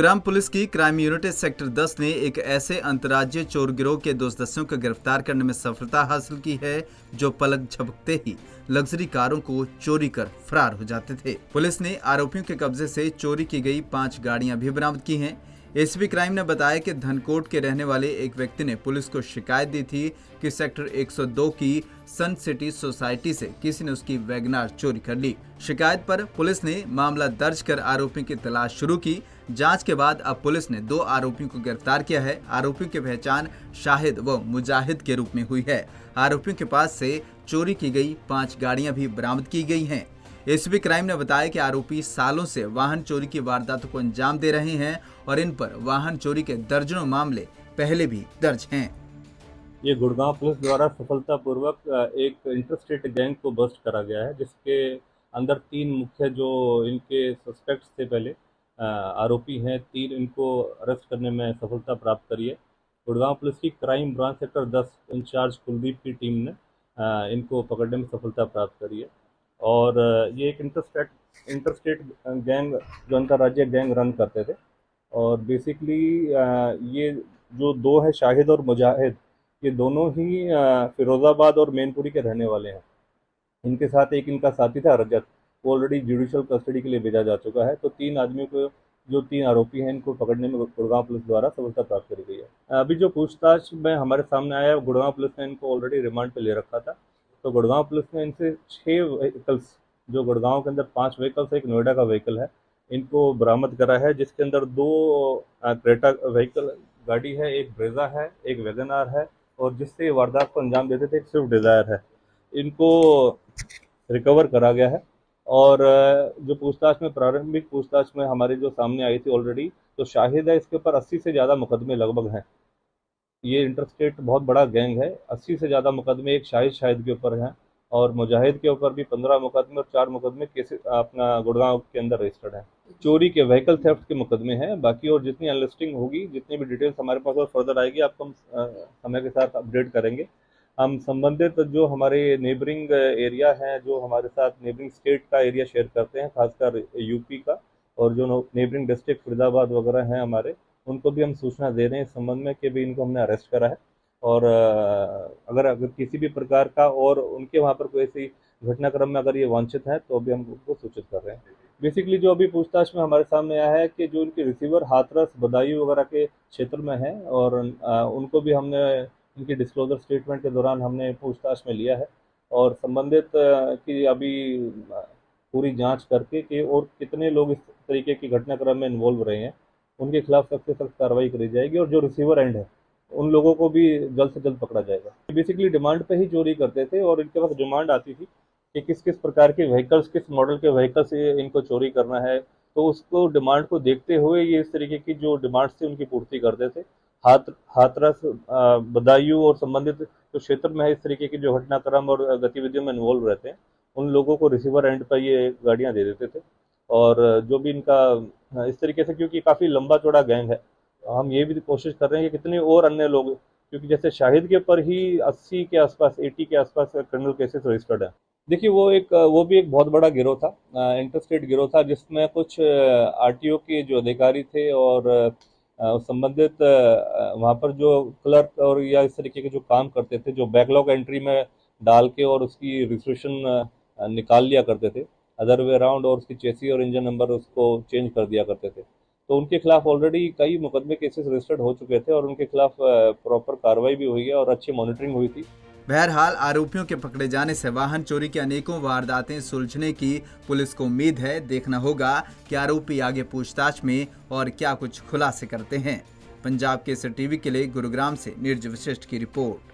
Gurugram police की crime unit sector 10 ने एक ऐसे अंतर्राज्यीय चोर गिरोह के 2 सदस्यों को गिरफ्तार करने में सफलता हासिल की है जो पलक झपकते ही लग्जरी कारों को चोरी कर फरार हो जाते थे। पुलिस ने आरोपियों के कब्जे से चोरी की गई 5 गाड़ियां भी बरामद की हैं। एसीपी क्राइम ने बताया कि धनकोट के रहने वाले एक व्यक्ति ने पुलिस को शिकायत दी थी कि सेक्टर 102 की सन सिटी सोसाइटी से किसी ने उसकी वैगनार चोरी कर ली। शिकायत पर पुलिस ने मामला दर्ज कर आरोपियों की तलाश शुरू की। जांच के बाद अब पुलिस ने 2 आरोपियों को गिरफ्तार किया है। आरोपियों की पहचान शाहिद व मुजाहिद के रूप में हुई है। आरोपियों के पास से चोरी की गई 5 गाड़ियां भी बरामद की गई हैं। एसीपी क्राइम ने बताया कि आरोपी सालों से वाहन चोरी की वारदातों को अंजाम दे रहे हैं और इन पर वाहन चोरी के दर्जनों मामले पहले भी दर्ज हैं। ये गुड़गांव पुलिस द्वारा सफलतापूर्वक एक इंटरस्टेट गैंग को बस्ट करा गया है, जिसके अंदर 3 मुख्य जो इनके सस्पेक्ट्स थे पहले आरोपी हैं, 3 इनको अरेस्ट करने में सफलता प्राप्त करी है। गुड़गांव पुलिस की crime branch sector 10 incharge Kuldeep की टीम ने इनको पकड़ने में सफलता प्राप्त करी है। और ये एक इंटरस्टेट गैंग जो अंतर्राज्यीय गैंग रन करते थे। और बेसिकली ये जो 2 है शाहिद और मुजाहिद, ये दोनों ही फिरोज़ाबाद और मैनपुरी के रहने वाले हैं। इनके साथ एक इनका साथी था रजत, वो ऑलरेडी जुडिशियल कस्टडी के लिए भेजा जा चुका है। तो 3 आदमियों को, जो 3 आरोपी हैं, इनको पकड़ने में गुड़गांव पुलिस द्वारा सफलता प्राप्त करी गई है। अभी जो पूछताछ में हमारे सामने आया, गुड़गांव पुलिस ने इनको ऑलरेडी रिमांड पे ले रखा था। तो गुड़गांव पुलिस ने इनसे 6 व्हीकल्स, जो गुड़गांव के अंदर 5 व्हीकल्स, एक नोएडा का व्हीकल है, इनको बरामद करा है, जिसके अंदर 2 क्रेटा व्हीकल गाड़ी है, एक ब्रेजा है, एक वैगनआर है, और जिससे वारदात को अंजाम देते थे एक स्विफ्ट डिज़ायर है। इनको रिकवर करा गया है। और जो पूछताछ में, प्रारंभिक पूछताछ में हमारे जो सामने आई थी ऑलरेडी, तो शाहिद है, इसके ऊपर 80 से ज़्यादा मुकदमे लगभग हैं। ये इंटरस्टेट बहुत बड़ा गैंग है, 80 से ज़्यादा मुकदमे एक शाहिद के ऊपर हैं, और मुजाहिद के ऊपर भी 15 मुकदमे और 4 मुकदमे केस अपना गुड़गांव के अंदर रजिस्टर्ड है। चोरी के व्हीकल थेफ्ट के मुकदमे हैं बाकी, और जितनी अनलिस्टिंग होगी, जितनी भी डिटेल्स हमारे पास और फर्दर आएगी, आपको हम समय के साथ अपडेट करेंगे। हम संबंधित जो हमारे नेबरिंग एरिया हैं, जो हमारे साथ नेबरिंग स्टेट का एरिया शेयर करते हैं, खासकर यूपी का, और जो नेबरिंग डिस्ट्रिक्ट फरीदाबाद वगैरह हैं हमारे, उनको भी हम सूचना दे रहे हैं इस संबंध में कि भी इनको हमने अरेस्ट करा है। और अगर किसी भी प्रकार का और उनके वहाँ पर कोई ऐसी घटनाक्रम में अगर ये वांछित है, तो अभी हम उनको सूचित कर रहे हैं। बेसिकली जो अभी पूछताछ में हमारे सामने आया है कि जो उनके रिसीवर हाथरस, बदायूं वगैरह के क्षेत्र में हैं, और उनको भी हमने उनकी डिस्क्लोजर स्टेटमेंट के दौरान हमने पूछताछ में लिया है, और संबंधित की अभी पूरी जांच करके कि और कितने लोग इस तरीके की घटनाक्रम में इन्वॉल्व रहे हैं, उनके खिलाफ सख्त से सख्त कार्रवाई करी जाएगी, और जो रिसीवर एंड है उन लोगों को भी जल्द से जल्द पकड़ा जाएगा। बेसिकली डिमांड पे ही चोरी करते थे, और इनके पास डिमांड आती थी कि किस किस प्रकार के व्हीकल्स, किस मॉडल के व्हीकल से इनको चोरी करना है। तो उसको डिमांड को देखते हुए ये इस तरीके की जो डिमांड्स थी उनकी पूर्ति करते थे। हाथरस, बदायूं और संबंधित जो क्षेत्र में है, इस तरीके की जो घटनाक्रम और गतिविधियों में इन्वॉल्व रहते हैं, उन लोगों को रिसीवर एंड पर ये गाड़ियाँ दे देते थे। और जो भी इनका इस तरीके से, क्योंकि काफ़ी लंबा चौड़ा गैंग है, हम ये भी कोशिश कर रहे हैं कि कितने और अन्य लोग, क्योंकि जैसे शाहिद के ऊपर ही 80 के आसपास, 80 के आसपास क्रिमिनल केसेस रजिस्टर्ड है। देखिए, वो भी एक बहुत बड़ा गिरोह था, इंटरस्टेट गिरोह था, जिसमें कुछ आरटीओ के जो अधिकारी थे और संबंधित वहाँ पर जो क्लर्क और या इस तरीके के जो काम करते थे, जो बैकलॉग एंट्री में डाल के और उसकी रजिस्ट्रेशन निकाल लिया करते थे अदर वे अराउंड, और उसकी चेसी और इंजन नंबर उसको चेंज कर दिया करते थे, तो उनके खिलाफ ऑलरेडी कई मुकदमे केसेस रजिस्टर्ड हो चुके थे, और उनके खिलाफ प्रॉपर कार्रवाई भी हुई है और अच्छी मॉनिटरिंग हुई थी। बहरहाल आरोपियों के पकड़े जाने से वाहन चोरी की अनेकों वारदातें सुलझने की पुलिस को उम्मीद है। देखना होगा कि आरोपी आगे पूछताछ में और क्या कुछ खुलासे करते हैं। पंजाब केसरी टीवी के लिए गुरुग्राम से नीरज वशिष्ठ की रिपोर्ट।